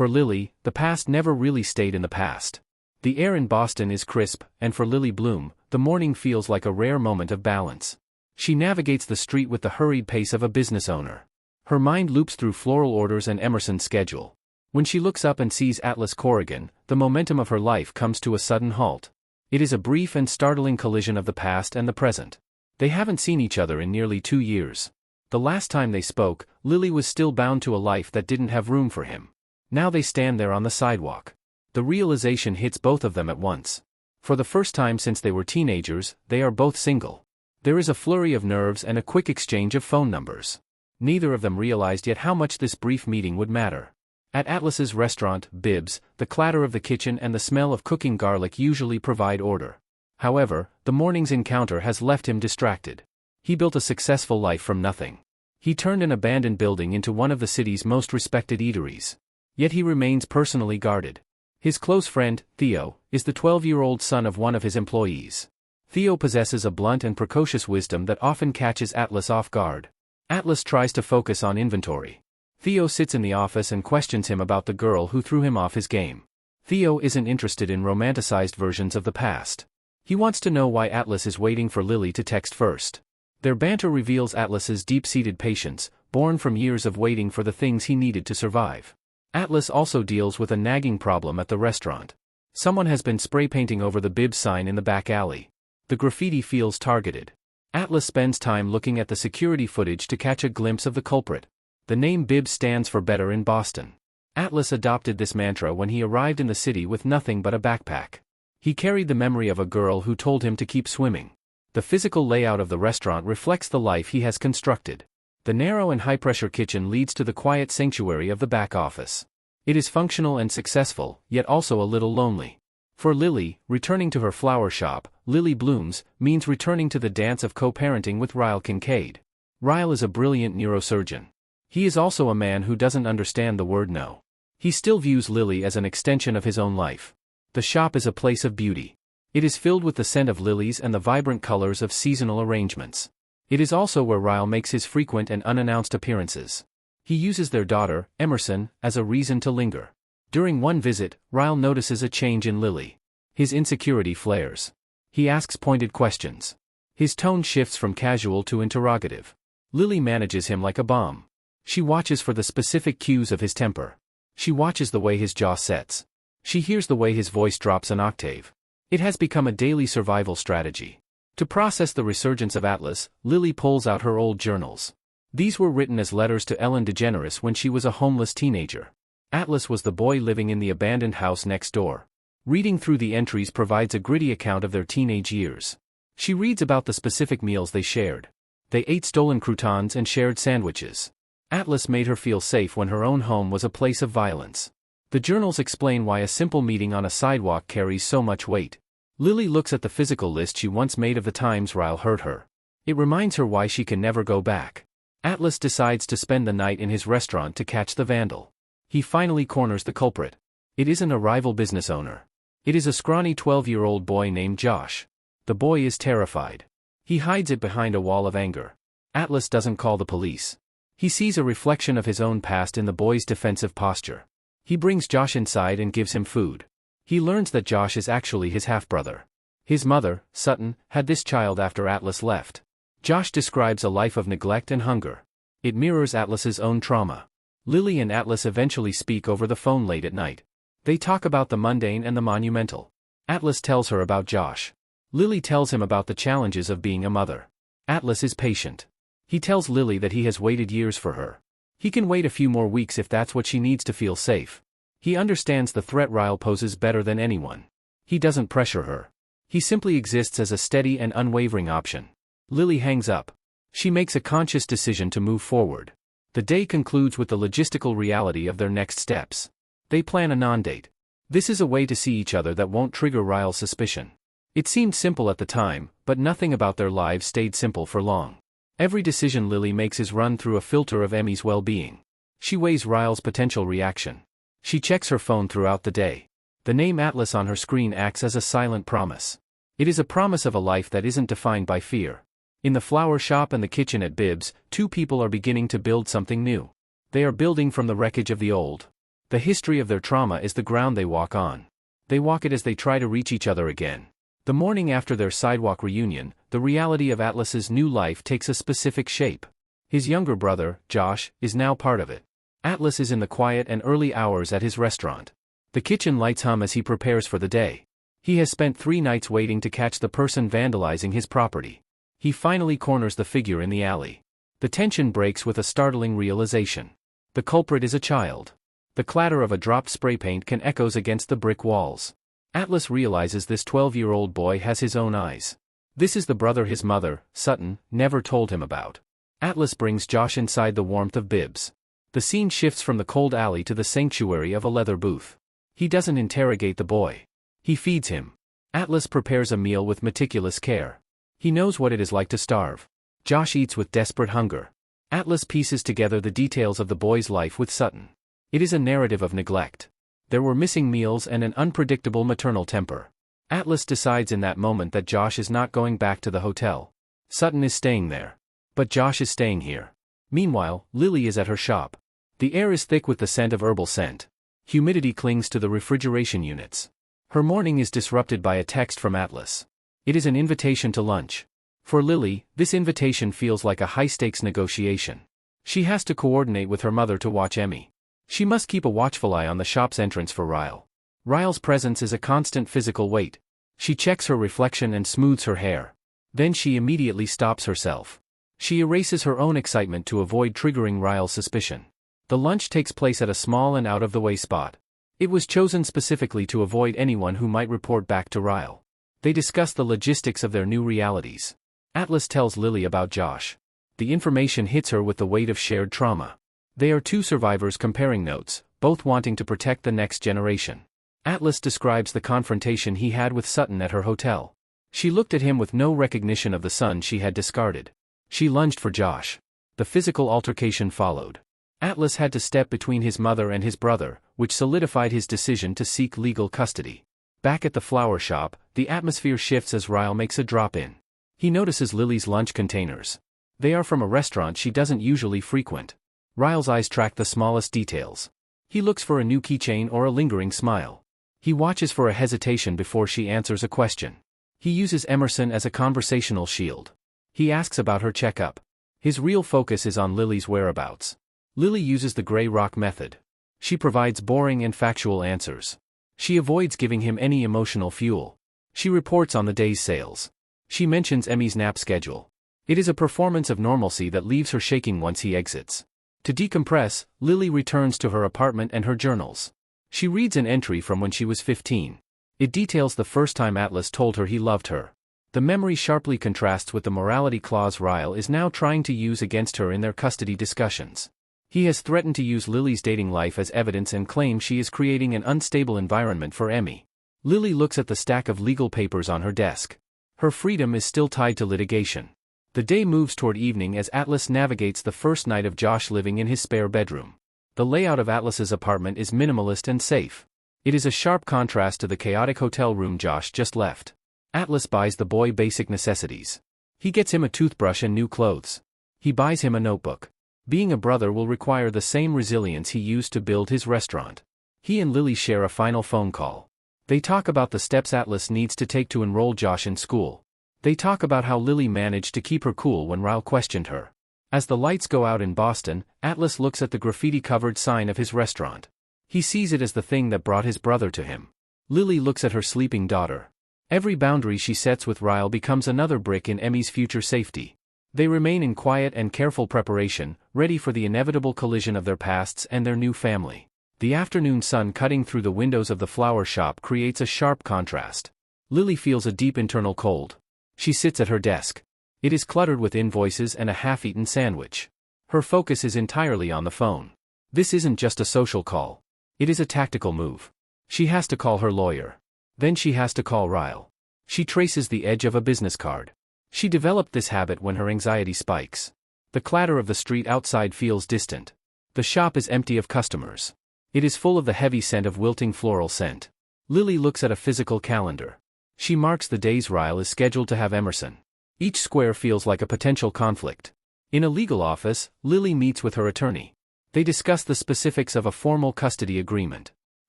For Lily, the past never really stayed in the past. The air in Boston is crisp, and for Lily Bloom, the morning feels like a rare moment of balance. She navigates the street with the hurried pace of a business owner. Her mind loops through floral orders and Emerson's schedule. When she looks up and sees Atlas Corrigan, the momentum of her life comes to a sudden halt. It is a brief and startling collision of the past and the present. They haven't seen each other in nearly 2 years. The last time they spoke, Lily was still bound to a life that didn't have room for him. Now they stand there on the sidewalk. The realization hits both of them at once. For the first time since they were teenagers, they are both single. There is a flurry of nerves and a quick exchange of phone numbers. Neither of them realized yet how much this brief meeting would matter. At Atlas's restaurant, Bibbs, the clatter of the kitchen and the smell of cooking garlic usually provide order. However, the morning's encounter has left him distracted. He built a successful life from nothing. He turned an abandoned building into one of the city's most respected eateries. Yet he remains personally guarded. His close friend, Theo, is the 12-year-old son of one of his employees. Theo possesses a blunt and precocious wisdom that often catches Atlas off guard. Atlas tries to focus on inventory. Theo sits in the office and questions him about the girl who threw him off his game. Theo isn't interested in romanticized versions of the past. He wants to know why Atlas is waiting for Lily to text first. Their banter reveals Atlas's deep-seated patience, born from years of waiting for the things he needed to survive. Atlas also deals with a nagging problem at the restaurant. Someone has been spray painting over the Bibbs sign in the back alley. The graffiti feels targeted. Atlas spends time looking at the security footage to catch a glimpse of the culprit. The name Bibbs stands for better in Boston. Atlas adopted this mantra when he arrived in the city with nothing but a backpack. He carried the memory of a girl who told him to keep swimming. The physical layout of the restaurant reflects the life he has constructed. The narrow and high-pressure kitchen leads to the quiet sanctuary of the back office. It is functional and successful, yet also a little lonely. For Lily, returning to her flower shop, Lily Blooms, means returning to the dance of co-parenting with Ryle Kincaid. Ryle is a brilliant neurosurgeon. He is also a man who doesn't understand the word no. He still views Lily as an extension of his own life. The shop is a place of beauty. It is filled with the scent of lilies and the vibrant colors of seasonal arrangements. It is also where Ryle makes his frequent and unannounced appearances. He uses their daughter, Emerson, as a reason to linger. During one visit, Ryle notices a change in Lily. His insecurity flares. He asks pointed questions. His tone shifts from casual to interrogative. Lily manages him like a bomb. She watches for the specific cues of his temper. She watches the way his jaw sets. She hears the way his voice drops an octave. It has become a daily survival strategy. To process the resurgence of Atlas, Lily pulls out her old journals. These were written as letters to Ellen DeGeneres when she was a homeless teenager. Atlas was the boy living in the abandoned house next door. Reading through the entries provides a gritty account of their teenage years. She reads about the specific meals they shared. They ate stolen croutons and shared sandwiches. Atlas made her feel safe when her own home was a place of violence. The journals explain why a simple meeting on a sidewalk carries so much weight. Lily looks at the physical list she once made of the times Ryle hurt her. It reminds her why she can never go back. Atlas decides to spend the night in his restaurant to catch the vandal. He finally corners the culprit. It isn't a rival business owner. It is a scrawny 12-year-old boy named Josh. The boy is terrified. He hides it behind a wall of anger. Atlas doesn't call the police. He sees a reflection of his own past in the boy's defensive posture. He brings Josh inside and gives him food. He learns that Josh is actually his half-brother. His mother, Sutton, had this child after Atlas left. Josh describes a life of neglect and hunger. It mirrors Atlas's own trauma. Lily and Atlas eventually speak over the phone late at night. They talk about the mundane and the monumental. Atlas tells her about Josh. Lily tells him about the challenges of being a mother. Atlas is patient. He tells Lily that he has waited years for her. He can wait a few more weeks if that's what she needs to feel safe. He understands the threat Ryle poses better than anyone. He doesn't pressure her. He simply exists as a steady and unwavering option. Lily hangs up. She makes a conscious decision to move forward. The day concludes with the logistical reality of their next steps. They plan a non-date. This is a way to see each other that won't trigger Ryle's suspicion. It seemed simple at the time, but nothing about their lives stayed simple for long. Every decision Lily makes is run through a filter of Emmy's well-being. She weighs Ryle's potential reaction. She checks her phone throughout the day. The name Atlas on her screen acts as a silent promise. It is a promise of a life that isn't defined by fear. In the flower shop and the kitchen at Bibbs, two people are beginning to build something new. They are building from the wreckage of the old. The history of their trauma is the ground they walk on. They walk it as they try to reach each other again. The morning after their sidewalk reunion, the reality of Atlas's new life takes a specific shape. His younger brother, Josh, is now part of it. Atlas is in the quiet and early hours at his restaurant. The kitchen lights hum as he prepares for the day. He has spent 3 nights waiting to catch the person vandalizing his property. He finally corners the figure in the alley. The tension breaks with a startling realization. The culprit is a child. The clatter of a dropped spray paint can echoes against the brick walls. Atlas realizes this 12-year-old boy has his own eyes. This is the brother his mother, Sutton, never told him about. Atlas brings Josh inside the warmth of Bibbs. The scene shifts from the cold alley to the sanctuary of a leather booth. He doesn't interrogate the boy. He feeds him. Atlas prepares a meal with meticulous care. He knows what it is like to starve. Josh eats with desperate hunger. Atlas pieces together the details of the boy's life with Sutton. It is a narrative of neglect. There were missing meals and an unpredictable maternal temper. Atlas decides in that moment that Josh is not going back to the hotel. Sutton is staying there. But Josh is staying here. Meanwhile, Lily is at her shop. The air is thick with the scent of herbal scent. Humidity clings to the refrigeration units. Her morning is disrupted by a text from Atlas. It is an invitation to lunch. For Lily, this invitation feels like a high-stakes negotiation. She has to coordinate with her mother to watch Emmy. She must keep a watchful eye on the shop's entrance for Ryle. Ryle's presence is a constant physical weight. She checks her reflection and smooths her hair. Then she immediately stops herself. She erases her own excitement to avoid triggering Ryle's suspicion. The lunch takes place at a small and out-of-the-way spot. It was chosen specifically to avoid anyone who might report back to Ryle. They discuss the logistics of their new realities. Atlas tells Lily about Josh. The information hits her with the weight of shared trauma. They are 2 survivors comparing notes, both wanting to protect the next generation. Atlas describes the confrontation he had with Sutton at her hotel. She looked at him with no recognition of the son she had discarded. She lunged for Josh. The physical altercation followed. Atlas had to step between his mother and his brother, which solidified his decision to seek legal custody. Back at the flower shop, the atmosphere shifts as Ryle makes a drop-in. He notices Lily's lunch containers. They are from a restaurant she doesn't usually frequent. Ryle's eyes track the smallest details. He looks for a new keychain or a lingering smile. He watches for a hesitation before she answers a question. He uses Emerson as a conversational shield. He asks about her checkup. His real focus is on Lily's whereabouts. Lily uses the gray rock method. She provides boring and factual answers. She avoids giving him any emotional fuel. She reports on the day's sales. She mentions Emmy's nap schedule. It is a performance of normalcy that leaves her shaking once he exits. To decompress, Lily returns to her apartment and her journals. She reads an entry from when she was 15. It details the first time Atlas told her he loved her. The memory sharply contrasts with the morality clause Ryle is now trying to use against her in their custody discussions. He has threatened to use Lily's dating life as evidence and claims she is creating an unstable environment for Emmy. Lily looks at the stack of legal papers on her desk. Her freedom is still tied to litigation. The day moves toward evening as Atlas navigates the first night of Josh living in his spare bedroom. The layout of Atlas's apartment is minimalist and safe. It is a sharp contrast to the chaotic hotel room Josh just left. Atlas buys the boy basic necessities. He gets him a toothbrush and new clothes. He buys him a notebook. Being a brother will require the same resilience he used to build his restaurant. He and Lily share a final phone call. They talk about the steps Atlas needs to take to enroll Josh in school. They talk about how Lily managed to keep her cool when Ryle questioned her. As the lights go out in Boston, Atlas looks at the graffiti-covered sign of his restaurant. He sees it as the thing that brought his brother to him. Lily looks at her sleeping daughter. Every boundary she sets with Ryle becomes another brick in Emmy's future safety. They remain in quiet and careful preparation, ready for the inevitable collision of their pasts and their new family. The afternoon sun cutting through the windows of the flower shop creates a sharp contrast. Lily feels a deep internal cold. She sits at her desk. It is cluttered with invoices and a half-eaten sandwich. Her focus is entirely on the phone. This isn't just a social call. It is a tactical move. She has to call her lawyer. Then she has to call Ryle. She traces the edge of a business card. She developed this habit when her anxiety spikes. The clatter of the street outside feels distant. The shop is empty of customers. It is full of the heavy scent of wilting floral scent. Lily looks at a physical calendar. She marks the days Ryle is scheduled to have Emerson. Each square feels like a potential conflict. In a legal office, Lily meets with her attorney. They discuss the specifics of a formal custody agreement.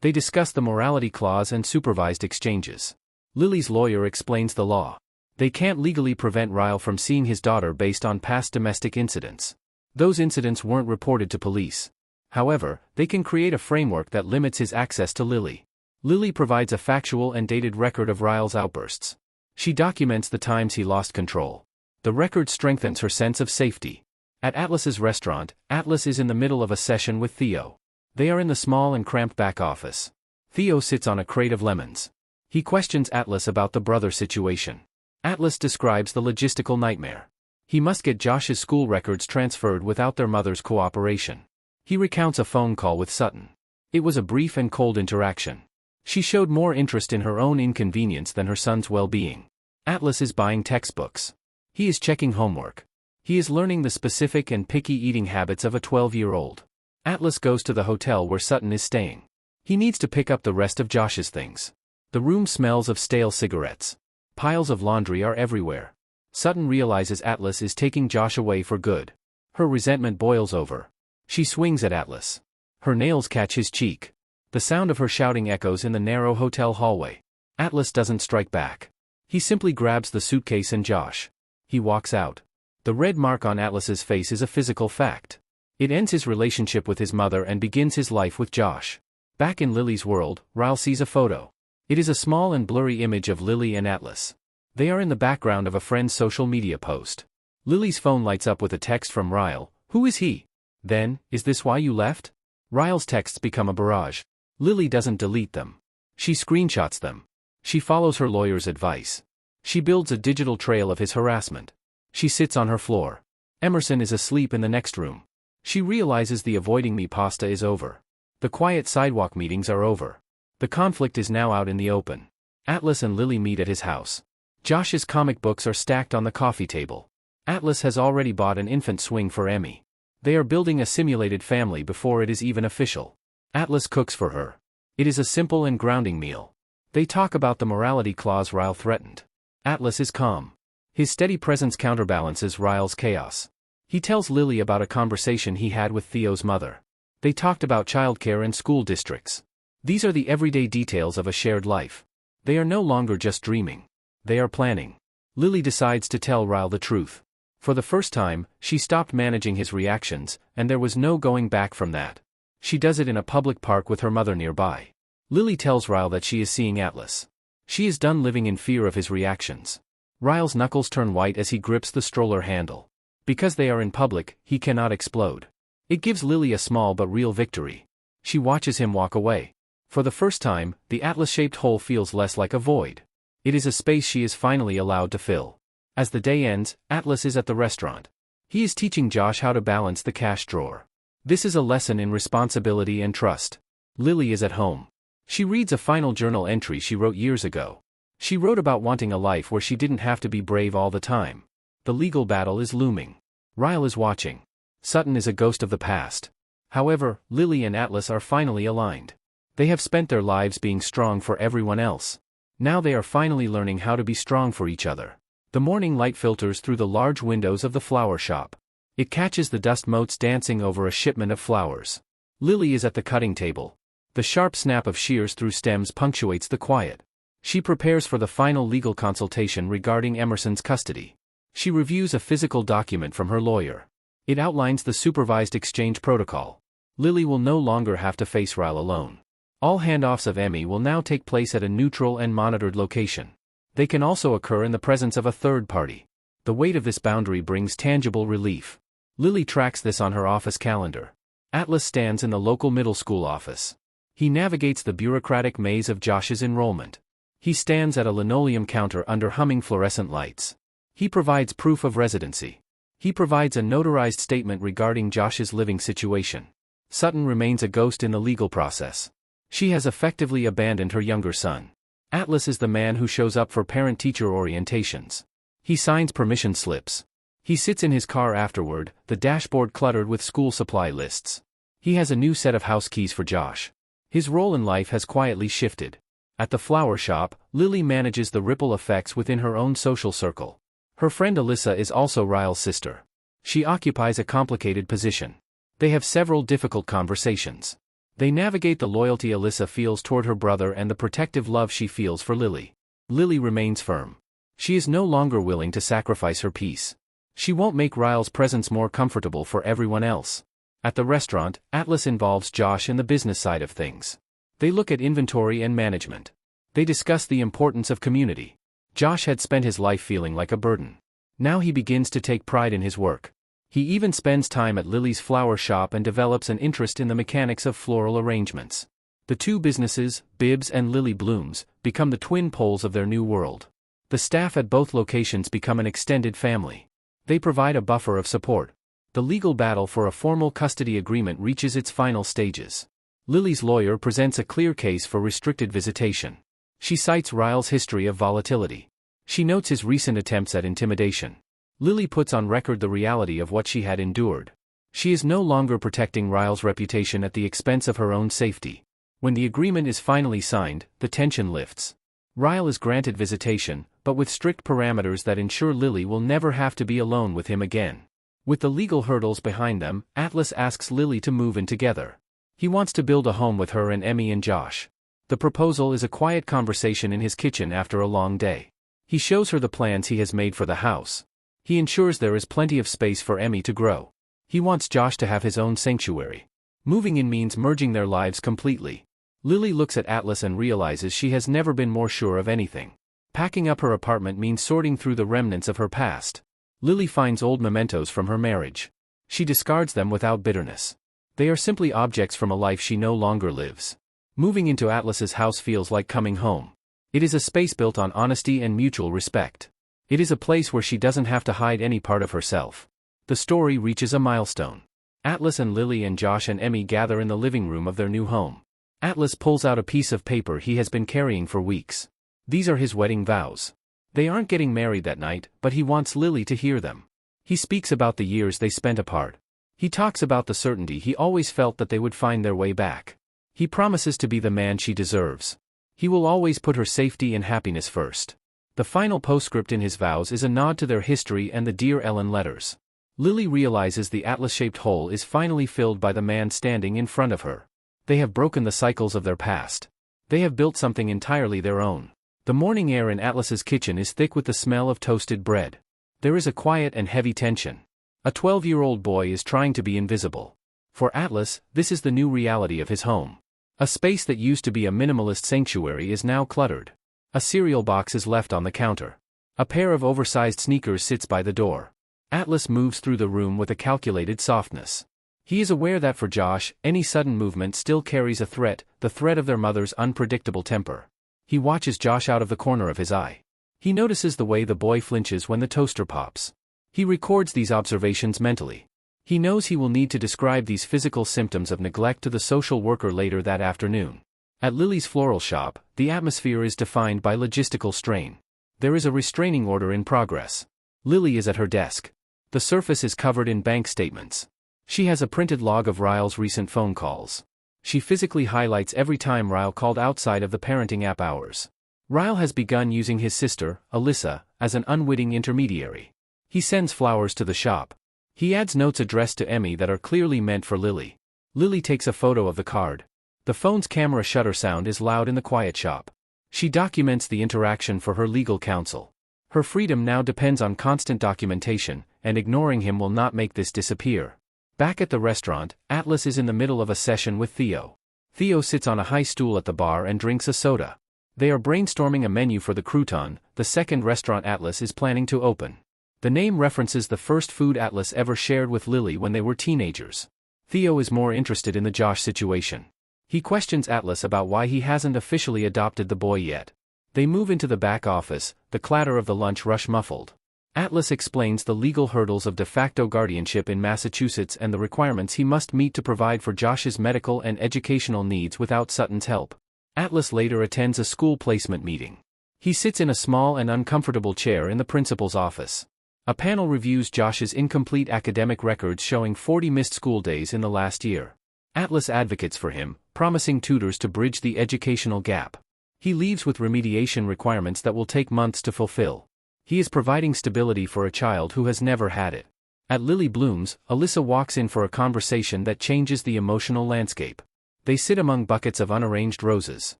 They discuss the morality clause and supervised exchanges. Lily's lawyer explains the law. They can't legally prevent Ryle from seeing his daughter based on past domestic incidents. Those incidents weren't reported to police. However, they can create a framework that limits his access to Lily. Lily provides a factual and dated record of Ryle's outbursts. She documents the times he lost control. The record strengthens her sense of safety. At Atlas's restaurant, Atlas is in the middle of a session with Theo. They are in the small and cramped back office. Theo sits on a crate of lemons. He questions Atlas about the brother situation. Atlas describes the logistical nightmare. He must get Josh's school records transferred without their mother's cooperation. He recounts a phone call with Sutton. It was a brief and cold interaction. She showed more interest in her own inconvenience than her son's well-being. Atlas is buying textbooks. He is checking homework. He is learning the specific and picky eating habits of a 12-year-old. Atlas goes to the hotel where Sutton is staying. He needs to pick up the rest of Josh's things. The room smells of stale cigarettes. Piles of laundry are everywhere. Sutton realizes Atlas is taking Josh away for good. Her resentment boils over. She swings at Atlas. Her nails catch his cheek. The sound of her shouting echoes in the narrow hotel hallway. Atlas doesn't strike back. He simply grabs the suitcase and Josh. He walks out. The red mark on Atlas's face is a physical fact. It ends his relationship with his mother and begins his life with Josh. Back in Lily's world, Ryle sees a photo. It is a small and blurry image of Lily and Atlas. They are in the background of a friend's social media post. Lily's phone lights up with a text from Ryle. Who is he? Then, is this why you left? Ryle's texts become a barrage. Lily doesn't delete them. She screenshots them. She follows her lawyer's advice. She builds a digital trail of his harassment. She sits on her floor. Emerson is asleep in the next room. She realizes the avoiding me pasta is over. The quiet sidewalk meetings are over. The conflict is now out in the open. Atlas and Lily meet at his house. Josh's comic books are stacked on the coffee table. Atlas has already bought an infant swing for Emmy. They are building a simulated family before it is even official. Atlas cooks for her. It is a simple and grounding meal. They talk about the morality clause Ryle threatened. Atlas is calm. His steady presence counterbalances Ryle's chaos. He tells Lily about a conversation he had with Theo's mother. They talked about childcare and school districts. These are the everyday details of a shared life. They are no longer just dreaming. They are planning. Lily decides to tell Ryle the truth. For the first time, she stopped managing his reactions, and there was no going back from that. She does it in a public park with her mother nearby. Lily tells Ryle that she is seeing Atlas. She is done living in fear of his reactions. Ryle's knuckles turn white as he grips the stroller handle. Because they are in public, he cannot explode. It gives Lily a small but real victory. She watches him walk away. For the first time, the Atlas-shaped hole feels less like a void. It is a space she is finally allowed to fill. As the day ends, Atlas is at the restaurant. He is teaching Josh how to balance the cash drawer. This is a lesson in responsibility and trust. Lily is at home. She reads a final journal entry she wrote years ago. She wrote about wanting a life where she didn't have to be brave all the time. The legal battle is looming. Ryle is watching. Sutton is a ghost of the past. However, Lily and Atlas are finally aligned. They have spent their lives being strong for everyone else. Now they are finally learning how to be strong for each other. The morning light filters through the large windows of the flower shop. It catches the dust motes dancing over a shipment of flowers. Lily is at the cutting table. The sharp snap of shears through stems punctuates the quiet. She prepares for the final legal consultation regarding Emerson's custody. She reviews a physical document from her lawyer. It outlines the supervised exchange protocol. Lily will no longer have to face Ryle alone. All handoffs of Emmy will now take place at a neutral and monitored location. They can also occur in the presence of a third party. The weight of this boundary brings tangible relief. Lily tracks this on her office calendar. Atlas stands in the local middle school office. He navigates the bureaucratic maze of Josh's enrollment. He stands at a linoleum counter under humming fluorescent lights. He provides proof of residency. He provides a notarized statement regarding Josh's living situation. Sutton remains a ghost in the legal process. She has effectively abandoned her younger son. Atlas is the man who shows up for parent-teacher orientations. He signs permission slips. He sits in his car afterward, the dashboard cluttered with school supply lists. He has a new set of house keys for Josh. His role in life has quietly shifted. At the flower shop, Lily manages the ripple effects within her own social circle. Her friend Alyssa is also Ryle's sister. She occupies a complicated position. They have several difficult conversations. They navigate the loyalty Alyssa feels toward her brother and the protective love she feels for Lily. Lily remains firm. She is no longer willing to sacrifice her peace. She won't make Ryle's presence more comfortable for everyone else. At the restaurant, Atlas involves Josh in the business side of things. They look at inventory and management. They discuss the importance of community. Josh had spent his life feeling like a burden. Now he begins to take pride in his work. He even spends time at Lily's flower shop and develops an interest in the mechanics of floral arrangements. The two businesses, Bibbs and Lily Blooms, become the twin poles of their new world. The staff at both locations become an extended family. They provide a buffer of support. The legal battle for a formal custody agreement reaches its final stages. Lily's lawyer presents a clear case for restricted visitation. She cites Ryle's history of volatility. She notes his recent attempts at intimidation. Lily puts on record the reality of what she had endured. She is no longer protecting Ryle's reputation at the expense of her own safety. When the agreement is finally signed, the tension lifts. Ryle is granted visitation, but with strict parameters that ensure Lily will never have to be alone with him again. With the legal hurdles behind them, Atlas asks Lily to move in together. He wants to build a home with her and Emmy and Josh. The proposal is a quiet conversation in his kitchen after a long day. He shows her the plans he has made for the house. He ensures there is plenty of space for Emmy to grow. He wants Josh to have his own sanctuary. Moving in means merging their lives completely. Lily looks at Atlas and realizes she has never been more sure of anything. Packing up her apartment means sorting through the remnants of her past. Lily finds old mementos from her marriage. She discards them without bitterness. They are simply objects from a life she no longer lives. Moving into Atlas's house feels like coming home. It is a space built on honesty and mutual respect. It is a place where she doesn't have to hide any part of herself. The story reaches a milestone. Atlas and Lily and Josh and Emmy gather in the living room of their new home. Atlas pulls out a piece of paper he has been carrying for weeks. These are his wedding vows. They aren't getting married that night, but he wants Lily to hear them. He speaks about the years they spent apart. He talks about the certainty he always felt that they would find their way back. He promises to be the man she deserves. He will always put her safety and happiness first. The final postscript in his vows is a nod to their history and the Dear Ellen letters. Lily realizes the Atlas-shaped hole is finally filled by the man standing in front of her. They have broken the cycles of their past. They have built something entirely their own. The morning air in Atlas's kitchen is thick with the smell of toasted bread. There is a quiet and heavy tension. A 12-year-old boy is trying to be invisible. For Atlas, this is the new reality of his home. A space that used to be a minimalist sanctuary is now cluttered. A cereal box is left on the counter. A pair of oversized sneakers sits by the door. Atlas moves through the room with a calculated softness. He is aware that for Josh, any sudden movement still carries a threat, the threat of their mother's unpredictable temper. He watches Josh out of the corner of his eye. He notices the way the boy flinches when the toaster pops. He records these observations mentally. He knows he will need to describe these physical symptoms of neglect to the social worker later that afternoon. At Lily's floral shop, the atmosphere is defined by logistical strain. There is a restraining order in progress. Lily is at her desk. The surface is covered in bank statements. She has a printed log of Ryle's recent phone calls. She physically highlights every time Ryle called outside of the parenting app hours. Ryle has begun using his sister, Alyssa, as an unwitting intermediary. He sends flowers to the shop. He adds notes addressed to Emmy that are clearly meant for Lily. Lily takes a photo of the card. The phone's camera shutter sound is loud in the quiet shop. She documents the interaction for her legal counsel. Her freedom now depends on constant documentation, and ignoring him will not make this disappear. Back at the restaurant, Atlas is in the middle of a session with Theo. Theo sits on a high stool at the bar and drinks a soda. They are brainstorming a menu for the Crouton, the second restaurant Atlas is planning to open. The name references the first food Atlas ever shared with Lily when they were teenagers. Theo is more interested in the Josh situation. He questions Atlas about why he hasn't officially adopted the boy yet. They move into the back office, the clatter of the lunch rush muffled. Atlas explains the legal hurdles of de facto guardianship in Massachusetts and the requirements he must meet to provide for Josh's medical and educational needs without Sutton's help. Atlas later attends a school placement meeting. He sits in a small and uncomfortable chair in the principal's office. A panel reviews Josh's incomplete academic records showing 40 missed school days in the last year. Atlas advocates for him, promising tutors to bridge the educational gap. He leaves with remediation requirements that will take months to fulfill. He is providing stability for a child who has never had it. At Lily Bloom's, Alyssa walks in for a conversation that changes the emotional landscape. They sit among buckets of unarranged roses.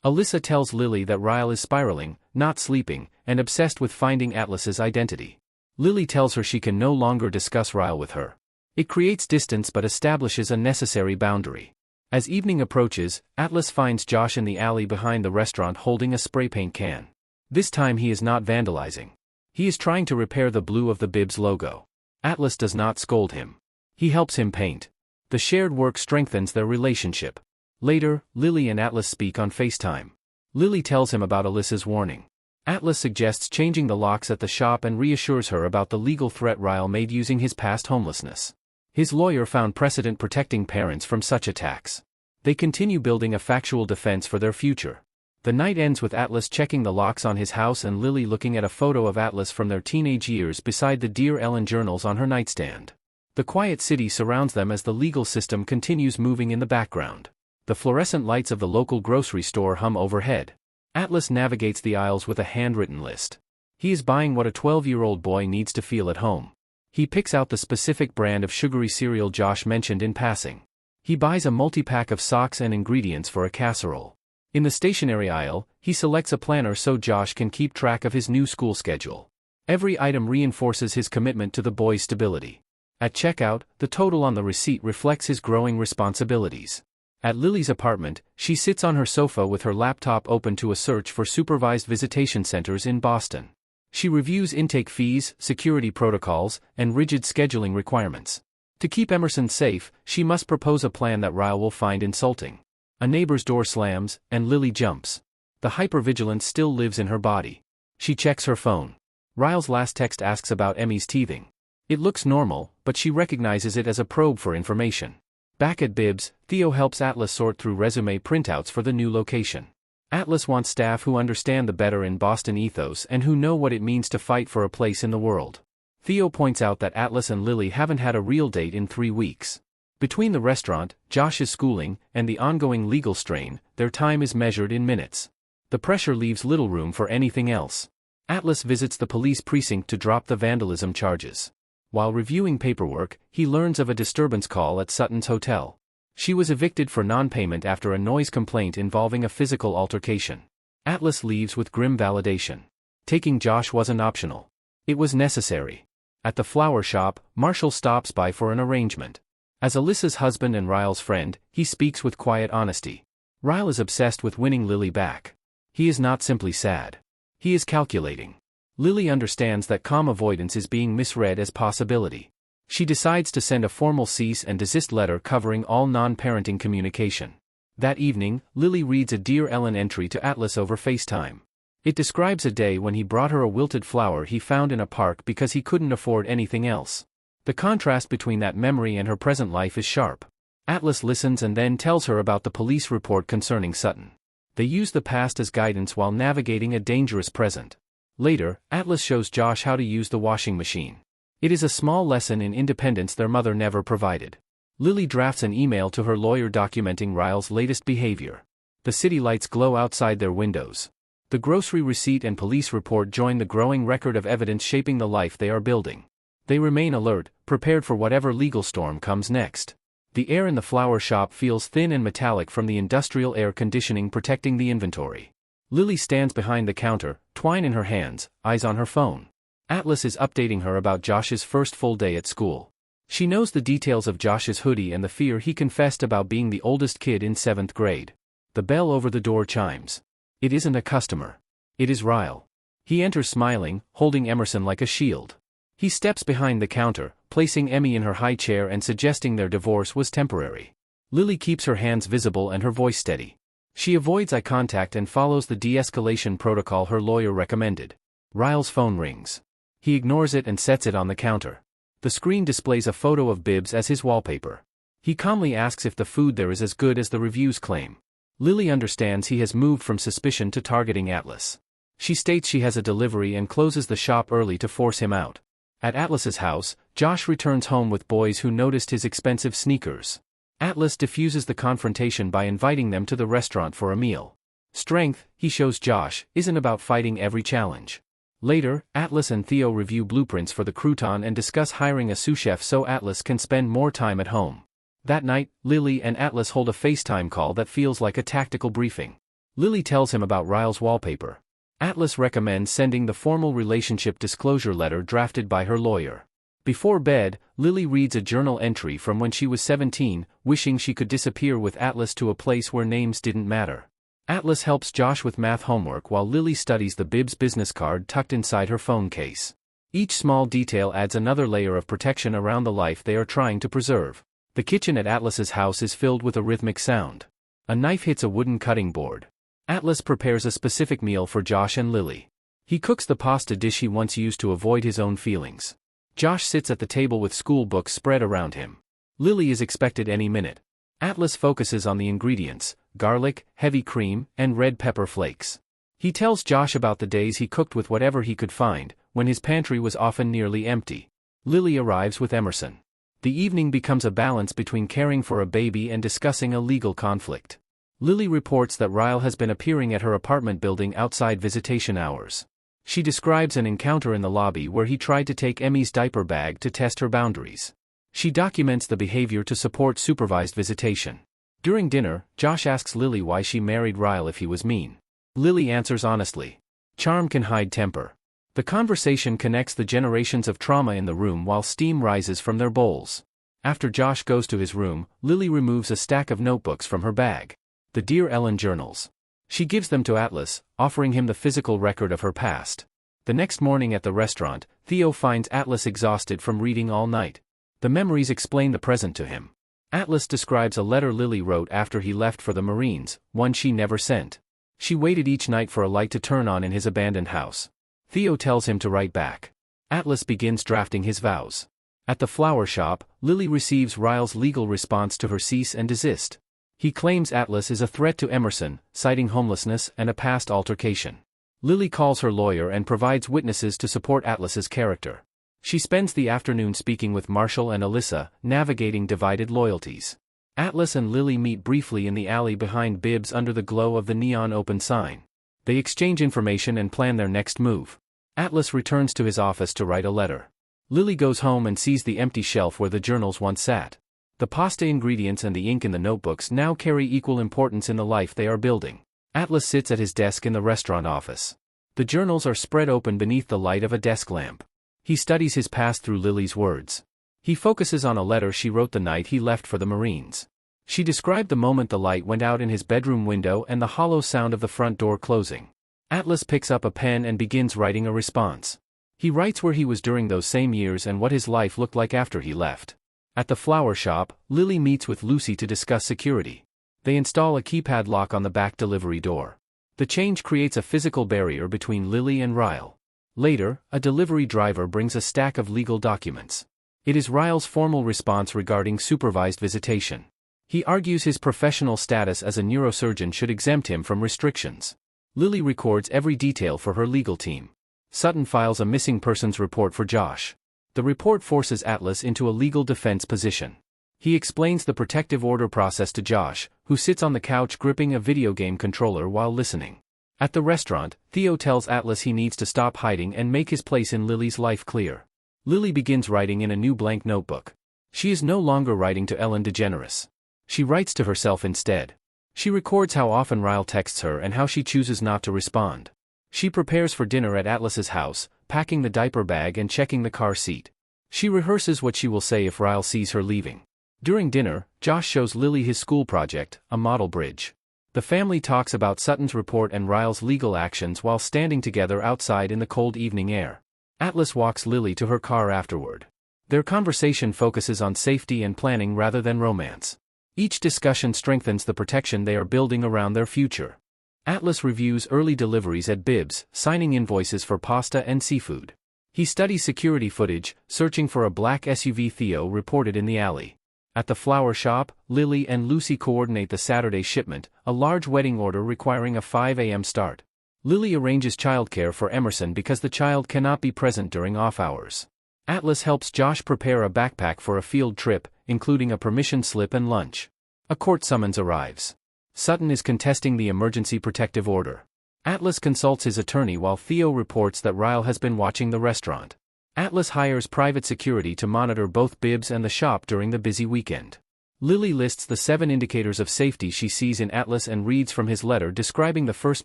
Alyssa tells Lily that Ryle is spiraling, not sleeping, and obsessed with finding Atlas's identity. Lily tells her she can no longer discuss Ryle with her. It creates distance but establishes a necessary boundary. As evening approaches, Atlas finds Josh in the alley behind the restaurant holding a spray paint can. This time he is not vandalizing. He is trying to repair the blue of the Bibs logo. Atlas does not scold him. He helps him paint. The shared work strengthens their relationship. Later, Lily and Atlas speak on FaceTime. Lily tells him about Alyssa's warning. Atlas suggests changing the locks at the shop and reassures her about the legal threat Ryle made using his past homelessness. His lawyer found precedent protecting parents from such attacks. They continue building a factual defense for their future. The night ends with Atlas checking the locks on his house and Lily looking at a photo of Atlas from their teenage years beside the Dear Ellen journals on her nightstand. The quiet city surrounds them as the legal system continues moving in the background. The fluorescent lights of the local grocery store hum overhead. Atlas navigates the aisles with a handwritten list. He is buying what a 12-year-old boy needs to feel at home. He picks out the specific brand of sugary cereal Josh mentioned in passing. He buys a multi-pack of socks and ingredients for a casserole. In the stationery aisle, he selects a planner so Josh can keep track of his new school schedule. Every item reinforces his commitment to the boy's stability. At checkout, the total on the receipt reflects his growing responsibilities. At Lily's apartment, she sits on her sofa with her laptop open to a search for supervised visitation centers in Boston. She reviews intake fees, security protocols, and rigid scheduling requirements. To keep Emerson safe, she must propose a plan that Ryle will find insulting. A neighbor's door slams, and Lily jumps. The hypervigilance still lives in her body. She checks her phone. Ryle's last text asks about Emmy's teething. It looks normal, but she recognizes it as a probe for information. Back at Bibs, Theo helps Atlas sort through resume printouts for the new location. Atlas wants staff who understand the better in Boston ethos and who know what it means to fight for a place in the world. Theo points out that Atlas and Lily haven't had a real date in 3 weeks. Between the restaurant, Josh's schooling, and the ongoing legal strain, their time is measured in minutes. The pressure leaves little room for anything else. Atlas visits the police precinct to drop the vandalism charges. While reviewing paperwork, he learns of a disturbance call at Sutton's hotel. She was evicted for non-payment after a noise complaint involving a physical altercation. Atlas leaves with grim validation. Taking Josh wasn't optional. It was necessary. At the flower shop, Marshall stops by for an arrangement. As Alyssa's husband and Ryle's friend, he speaks with quiet honesty. Ryle is obsessed with winning Lily back. He is not simply sad. He is calculating. Lily understands that calm avoidance is being misread as possibility. She decides to send a formal cease and desist letter covering all non-parenting communication. That evening, Lily reads a Dear Ellen entry to Atlas over FaceTime. It describes a day when he brought her a wilted flower he found in a park because he couldn't afford anything else. The contrast between that memory and her present life is sharp. Atlas listens and then tells her about the police report concerning Sutton. They use the past as guidance while navigating a dangerous present. Later, Atlas shows Josh how to use the washing machine. It is a small lesson in independence their mother never provided. Lily drafts an email to her lawyer documenting Ryle's latest behavior. The city lights glow outside their windows. The grocery receipt and police report join the growing record of evidence shaping the life they are building. They remain alert, prepared for whatever legal storm comes next. The air in the flower shop feels thin and metallic from the industrial air conditioning protecting the inventory. Lily stands behind the counter, twine in her hands, eyes on her phone. Atlas is updating her about Josh's first full day at school. She knows the details of Josh's hoodie and the fear he confessed about being the oldest kid in 7th grade. The bell over the door chimes. It isn't a customer. It is Ryle. He enters smiling, holding Emerson like a shield. He steps behind the counter, placing Emmy in her high chair and suggesting their divorce was temporary. Lily keeps her hands visible and her voice steady. She avoids eye contact and follows the de-escalation protocol her lawyer recommended. Ryle's phone rings. He ignores it and sets it on the counter. The screen displays a photo of Bibbs as his wallpaper. He calmly asks if the food there is as good as the reviews claim. Lily understands he has moved from suspicion to targeting Atlas. She states she has a delivery and closes the shop early to force him out. At Atlas's house, Josh returns home with boys who noticed his expensive sneakers. Atlas diffuses the confrontation by inviting them to the restaurant for a meal. Strength, he shows Josh, isn't about fighting every challenge. Later, Atlas and Theo review blueprints for the crouton and discuss hiring a sous chef so Atlas can spend more time at home. That night, Lily and Atlas hold a FaceTime call that feels like a tactical briefing. Lily tells him about Ryle's wallpaper. Atlas recommends sending the formal relationship disclosure letter drafted by her lawyer. Before bed, Lily reads a journal entry from when she was 17, wishing she could disappear with Atlas to a place where names didn't matter. Atlas helps Josh with math homework while Lily studies the Bib's business card tucked inside her phone case. Each small detail adds another layer of protection around the life they are trying to preserve. The kitchen at Atlas's house is filled with a rhythmic sound. A knife hits a wooden cutting board. Atlas prepares a specific meal for Josh and Lily. He cooks the pasta dish he once used to avoid his own feelings. Josh sits at the table with school books spread around him. Lily is expected any minute. Atlas focuses on the ingredients: garlic, heavy cream, and red pepper flakes. He tells Josh about the days he cooked with whatever he could find, when his pantry was often nearly empty. Lily arrives with Emerson. The evening becomes a balance between caring for a baby and discussing a legal conflict. Lily reports that Ryle has been appearing at her apartment building outside visitation hours. She describes an encounter in the lobby where he tried to take Emmy's diaper bag to test her boundaries. She documents the behavior to support supervised visitation. During dinner, Josh asks Lily why she married Ryle if he was mean. Lily answers honestly. Charm can hide temper. The conversation connects the generations of trauma in the room while steam rises from their bowls. After Josh goes to his room, Lily removes a stack of notebooks from her bag. The Dear Ellen journals. She gives them to Atlas, offering him the physical record of her past. The next morning at the restaurant, Theo finds Atlas exhausted from reading all night. The memories explain the present to him. Atlas describes a letter Lily wrote after he left for the Marines, one she never sent. She waited each night for a light to turn on in his abandoned house. Theo tells him to write back. Atlas begins drafting his vows. At the flower shop, Lily receives Ryle's legal response to her cease and desist. He claims Atlas is a threat to Emerson, citing homelessness and a past altercation. Lily calls her lawyer and provides witnesses to support Atlas's character. She spends the afternoon speaking with Marshall and Alyssa, navigating divided loyalties. Atlas and Lily meet briefly in the alley behind Bibs under the glow of the neon open sign. They exchange information and plan their next move. Atlas returns to his office to write a letter. Lily goes home and sees the empty shelf where the journals once sat. The pasta ingredients and the ink in the notebooks now carry equal importance in the life they are building. Atlas sits at his desk in the restaurant office. The journals are spread open beneath the light of a desk lamp. He studies his past through Lily's words. He focuses on a letter she wrote the night he left for the Marines. She described the moment the light went out in his bedroom window and the hollow sound of the front door closing. Atlas picks up a pen and begins writing a response. He writes where he was during those same years and what his life looked like after he left. At the flower shop, Lily meets with Lucy to discuss security. They install a keypad lock on the back delivery door. The change creates a physical barrier between Lily and Ryle. Later, a delivery driver brings a stack of legal documents. It is Ryle's formal response regarding supervised visitation. He argues his professional status as a neurosurgeon should exempt him from restrictions. Lily records every detail for her legal team. Sutton files a missing persons report for Josh. The report forces Atlas into a legal defense position. He explains the protective order process to Josh, who sits on the couch gripping a video game controller while listening. At the restaurant, Theo tells Atlas he needs to stop hiding and make his place in Lily's life clear. Lily begins writing in a new blank notebook. She is no longer writing to Ellen DeGeneres. She writes to herself instead. She records how often Ryle texts her and how she chooses not to respond. She prepares for dinner at Atlas's house, packing the diaper bag and checking the car seat. She rehearses what she will say if Ryle sees her leaving. During dinner, Josh shows Lily his school project, a model bridge. The family talks about Sutton's report and Ryle's legal actions while standing together outside in the cold evening air. Atlas walks Lily to her car afterward. Their conversation focuses on safety and planning rather than romance. Each discussion strengthens the protection they are building around their future. Atlas reviews early deliveries at Bibs, signing invoices for pasta and seafood. He studies security footage, searching for a black SUV Theo reported in the alley. At the flower shop, Lily and Lucy coordinate the Saturday shipment, a large wedding order requiring a 5 a.m. start. Lily arranges childcare for Emerson because the child cannot be present during off hours. Atlas helps Josh prepare a backpack for a field trip, including a permission slip and lunch. A court summons arrives. Sutton is contesting the emergency protective order. Atlas consults his attorney while Theo reports that Ryle has been watching the restaurant. Atlas hires private security to monitor both Bibbs and the shop during the busy weekend. Lily lists the 7 indicators of safety she sees in Atlas and reads from his letter describing the first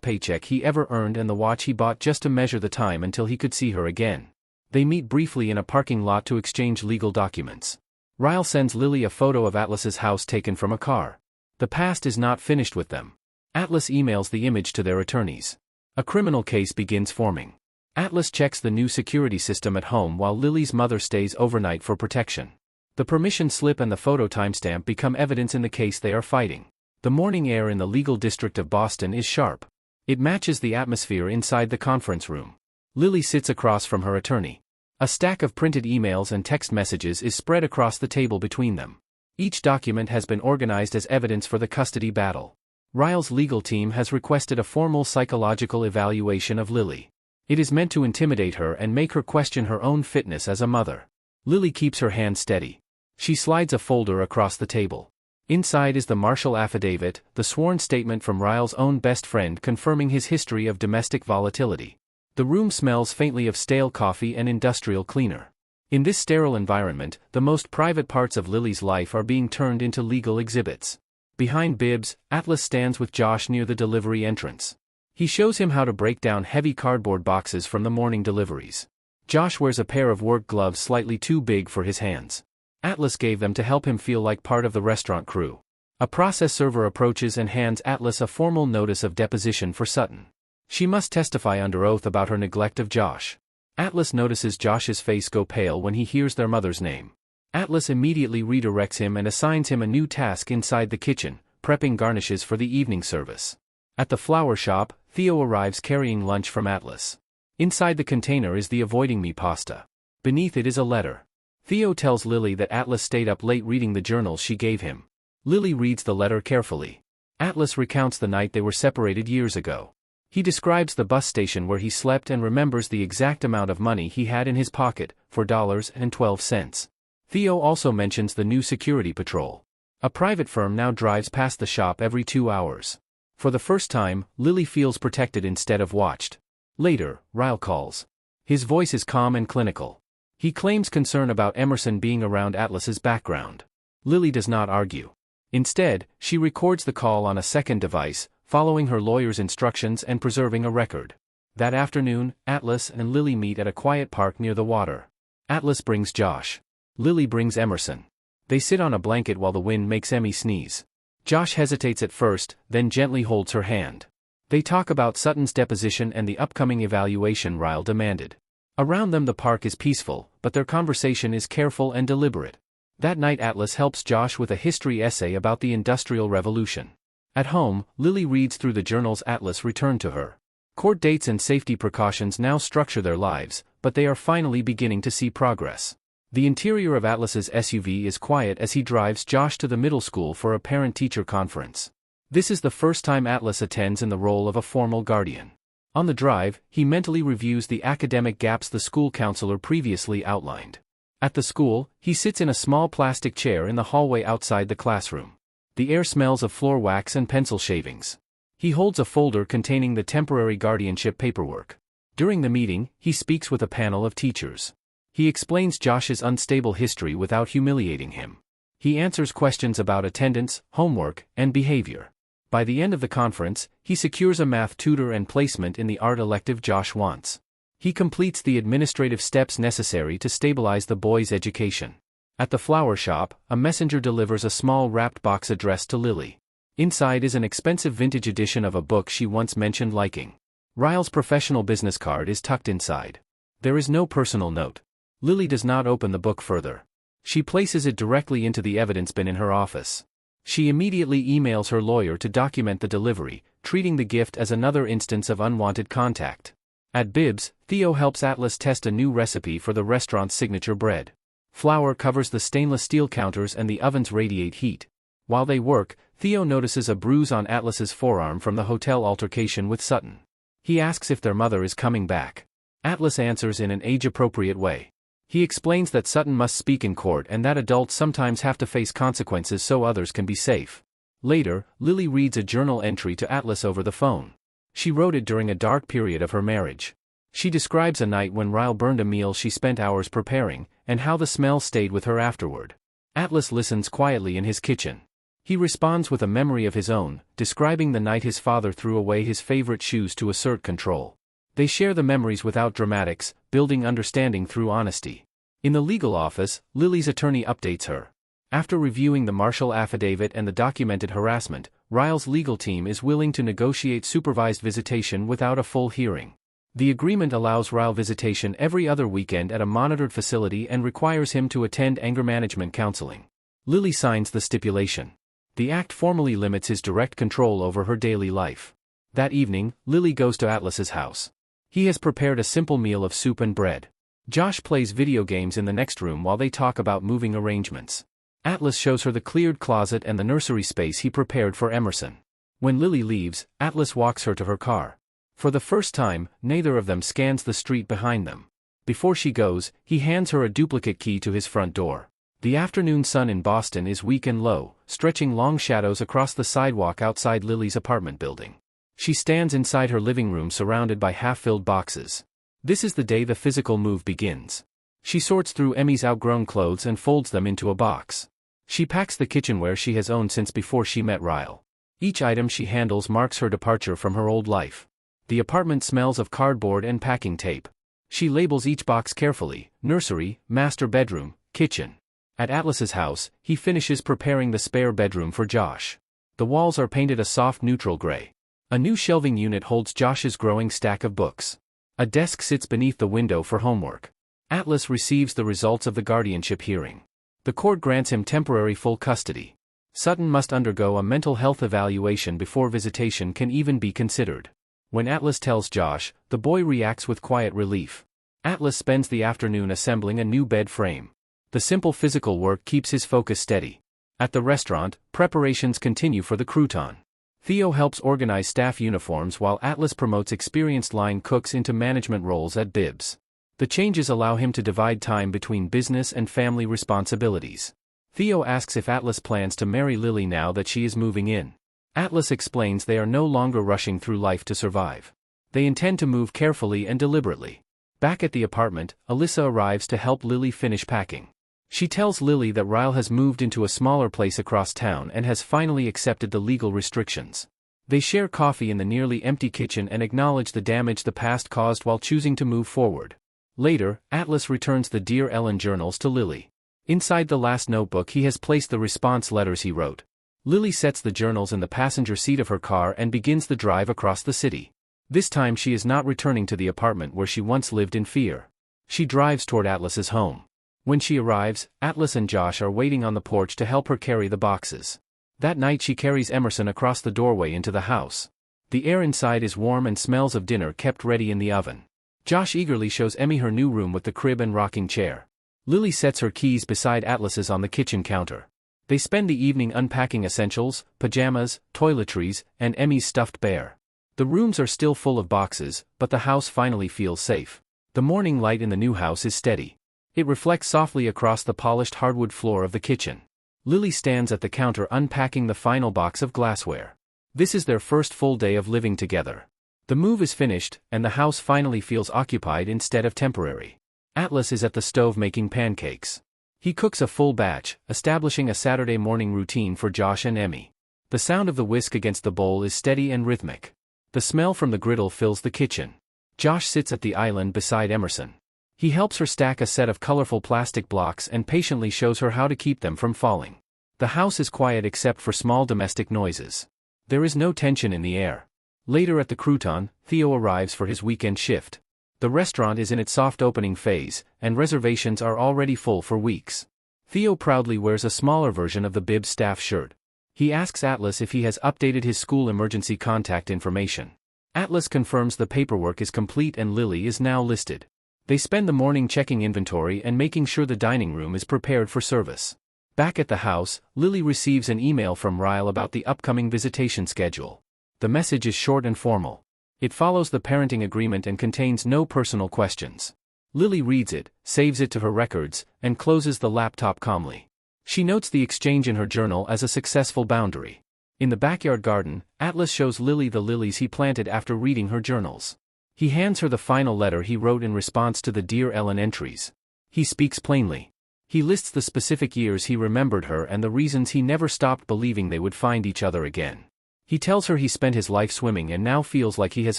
paycheck he ever earned and the watch he bought just to measure the time until he could see her again. They meet briefly in a parking lot to exchange legal documents. Ryle sends Lily a photo of Atlas's house taken from a car. The past is not finished with them. Atlas emails the image to their attorneys. A criminal case begins forming. Atlas checks the new security system at home while Lily's mother stays overnight for protection. The permission slip and the photo timestamp become evidence in the case they are fighting. The morning air in the legal district of Boston is sharp. It matches the atmosphere inside the conference room. Lily sits across from her attorney. A stack of printed emails and text messages is spread across the table between them. Each document has been organized as evidence for the custody battle. Ryle's legal team has requested a formal psychological evaluation of Lily. It is meant to intimidate her and make her question her own fitness as a mother. Lily keeps her hand steady. She slides a folder across the table. Inside is the Marshall affidavit, the sworn statement from Ryle's own best friend confirming his history of domestic volatility. The room smells faintly of stale coffee and industrial cleaner. In this sterile environment, the most private parts of Lily's life are being turned into legal exhibits. Behind Bibbs, Atlas stands with Josh near the delivery entrance. He shows him how to break down heavy cardboard boxes from the morning deliveries. Josh wears a pair of work gloves slightly too big for his hands. Atlas gave them to help him feel like part of the restaurant crew. A process server approaches and hands Atlas a formal notice of deposition for Sutton. She must testify under oath about her neglect of Josh. Atlas notices Josh's face go pale when he hears their mother's name. Atlas immediately redirects him and assigns him a new task inside the kitchen, prepping garnishes for the evening service. At the flower shop, Theo arrives carrying lunch from Atlas. Inside the container is the avoiding me pasta. Beneath it is a letter. Theo tells Lily that Atlas stayed up late reading the journals she gave him. Lily reads the letter carefully. Atlas recounts the night they were separated years ago. He describes the bus station where he slept and remembers the exact amount of money he had in his pocket, $4.12. Theo also mentions the new security patrol. A private firm now drives past the shop every 2 hours. For the first time, Lily feels protected instead of watched. Later, Ryle calls. His voice is calm and clinical. He claims concern about Emerson being around Atlas's background. Lily does not argue. Instead, she records the call on a second device, following her lawyer's instructions and preserving a record. That afternoon, Atlas and Lily meet at a quiet park near the water. Atlas brings Josh. Lily brings Emerson. They sit on a blanket while the wind makes Emmy sneeze. Josh hesitates at first, then gently holds her hand. They talk about Sutton's deposition and the upcoming evaluation Ryle demanded. Around them the park is peaceful, but their conversation is careful and deliberate. That night Atlas helps Josh with a history essay about the Industrial Revolution. At home, Lily reads through the journals Atlas returned to her. Court dates and safety precautions now structure their lives, but they are finally beginning to see progress. The interior of Atlas's SUV is quiet as he drives Josh to the middle school for a parent-teacher conference. This is the first time Atlas attends in the role of a formal guardian. On the drive, he mentally reviews the academic gaps the school counselor previously outlined. At the school, he sits in a small plastic chair in the hallway outside the classroom. The air smells of floor wax and pencil shavings. He holds a folder containing the temporary guardianship paperwork. During the meeting, he speaks with a panel of teachers. He explains Josh's unstable history without humiliating him. He answers questions about attendance, homework, and behavior. By the end of the conference, he secures a math tutor and placement in the art elective Josh wants. He completes the administrative steps necessary to stabilize the boy's education. At the flower shop, a messenger delivers a small wrapped box addressed to Lily. Inside is an expensive vintage edition of a book she once mentioned liking. Ryle's professional business card is tucked inside. There is no personal note. Lily does not open the book further. She places it directly into the evidence bin in her office. She immediately emails her lawyer to document the delivery, treating the gift as another instance of unwanted contact. At Bibbs, Theo helps Atlas test a new recipe for the restaurant's signature bread. Flour covers the stainless steel counters and the ovens radiate heat. While they work, Theo notices a bruise on Atlas's forearm from the hotel altercation with Sutton. He asks if their mother is coming back. Atlas answers in an age-appropriate way. He explains that Sutton must speak in court and that adults sometimes have to face consequences so others can be safe. Later, Lily reads a journal entry to Atlas over the phone. She wrote it during a dark period of her marriage. She describes a night when Ryle burned a meal she spent hours preparing, and how the smell stayed with her afterward. Atlas listens quietly in his kitchen. He responds with a memory of his own, describing the night his father threw away his favorite shoes to assert control. They share the memories without dramatics, building understanding through honesty. In the legal office, Lily's attorney updates her. After reviewing the Marshall affidavit and the documented harassment, Ryle's legal team is willing to negotiate supervised visitation without a full hearing. The agreement allows Ryle visitation every other weekend at a monitored facility and requires him to attend anger management counseling. Lily signs the stipulation. The act formally limits his direct control over her daily life. That evening, Lily goes to Atlas's house. He has prepared a simple meal of soup and bread. Josh plays video games in the next room while they talk about moving arrangements. Atlas shows her the cleared closet and the nursery space he prepared for Emerson. When Lily leaves, Atlas walks her to her car. For the first time, neither of them scans the street behind them. Before she goes, he hands her a duplicate key to his front door. The afternoon sun in Boston is weak and low, stretching long shadows across the sidewalk outside Lily's apartment building. She stands inside her living room surrounded by half-filled boxes. This is the day the physical move begins. She sorts through Emmy's outgrown clothes and folds them into a box. She packs the kitchenware she has owned since before she met Ryle. Each item she handles marks her departure from her old life. The apartment smells of cardboard and packing tape. She labels each box carefully: nursery, master bedroom, kitchen. At Atlas's house, he finishes preparing the spare bedroom for Josh. The walls are painted a soft neutral gray. A new shelving unit holds Josh's growing stack of books. A desk sits beneath the window for homework. Atlas receives the results of the guardianship hearing. The court grants him temporary full custody. Sutton must undergo a mental health evaluation before visitation can even be considered. When Atlas tells Josh, the boy reacts with quiet relief. Atlas spends the afternoon assembling a new bed frame. The simple physical work keeps his focus steady. At the restaurant, preparations continue for the crouton. Theo helps organize staff uniforms while Atlas promotes experienced line cooks into management roles at Bibs. The changes allow him to divide time between business and family responsibilities. Theo asks if Atlas plans to marry Lily now that she is moving in. Atlas explains they are no longer rushing through life to survive. They intend to move carefully and deliberately. Back at the apartment, Alyssa arrives to help Lily finish packing. She tells Lily that Ryle has moved into a smaller place across town and has finally accepted the legal restrictions. They share coffee in the nearly empty kitchen and acknowledge the damage the past caused while choosing to move forward. Later, Atlas returns the Dear Ellen journals to Lily. Inside the last notebook he has placed the response letters he wrote. Lily sets the journals in the passenger seat of her car and begins the drive across the city. This time she is not returning to the apartment where she once lived in fear. She drives toward Atlas's home. When she arrives, Atlas and Josh are waiting on the porch to help her carry the boxes. That night she carries Emerson across the doorway into the house. The air inside is warm and smells of dinner kept ready in the oven. Josh eagerly shows Emmy her new room with the crib and rocking chair. Lily sets her keys beside Atlas's on the kitchen counter. They spend the evening unpacking essentials, pajamas, toiletries, and Emmy's stuffed bear. The rooms are still full of boxes, but the house finally feels safe. The morning light in the new house is steady. It reflects softly across the polished hardwood floor of the kitchen. Lily stands at the counter unpacking the final box of glassware. This is their first full day of living together. The move is finished, and the house finally feels occupied instead of temporary. Atlas is at the stove making pancakes. He cooks a full batch, establishing a Saturday morning routine for Josh and Emmy. The sound of the whisk against the bowl is steady and rhythmic. The smell from the griddle fills the kitchen. Josh sits at the island beside Emerson. He helps her stack a set of colorful plastic blocks and patiently shows her how to keep them from falling. The house is quiet except for small domestic noises. There is no tension in the air. Later at the crouton, Theo arrives for his weekend shift. The restaurant is in its soft opening phase, and reservations are already full for weeks. Theo proudly wears a smaller version of the Bibs staff shirt. He asks Atlas if he has updated his school emergency contact information. Atlas confirms the paperwork is complete and Lily is now listed. They spend the morning checking inventory and making sure the dining room is prepared for service. Back at the house, Lily receives an email from Ryle about the upcoming visitation schedule. The message is short and formal. It follows the parenting agreement and contains no personal questions. Lily reads it, saves it to her records, and closes the laptop calmly. She notes the exchange in her journal as a successful boundary. In the backyard garden, Atlas shows Lily the lilies he planted after reading her journals. He hands her the final letter he wrote in response to the Dear Ellen entries. He speaks plainly. He lists the specific years he remembered her and the reasons he never stopped believing they would find each other again. He tells her he spent his life swimming and now feels like he has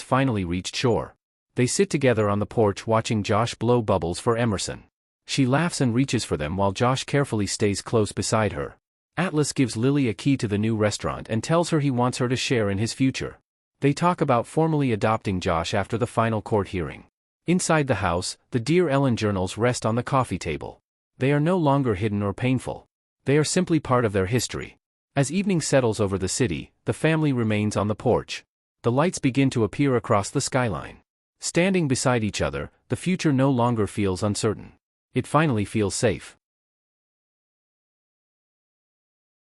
finally reached shore. They sit together on the porch watching Josh blow bubbles for Emerson. She laughs and reaches for them while Josh carefully stays close beside her. Atlas gives Lily a key to the new restaurant and tells her he wants her to share in his future. They talk about formally adopting Josh after the final court hearing. Inside the house, the Dear Ellen journals rest on the coffee table. They are no longer hidden or painful. They are simply part of their history. As evening settles over the city, the family remains on the porch. The lights begin to appear across the skyline. Standing beside each other, the future no longer feels uncertain. It finally feels safe.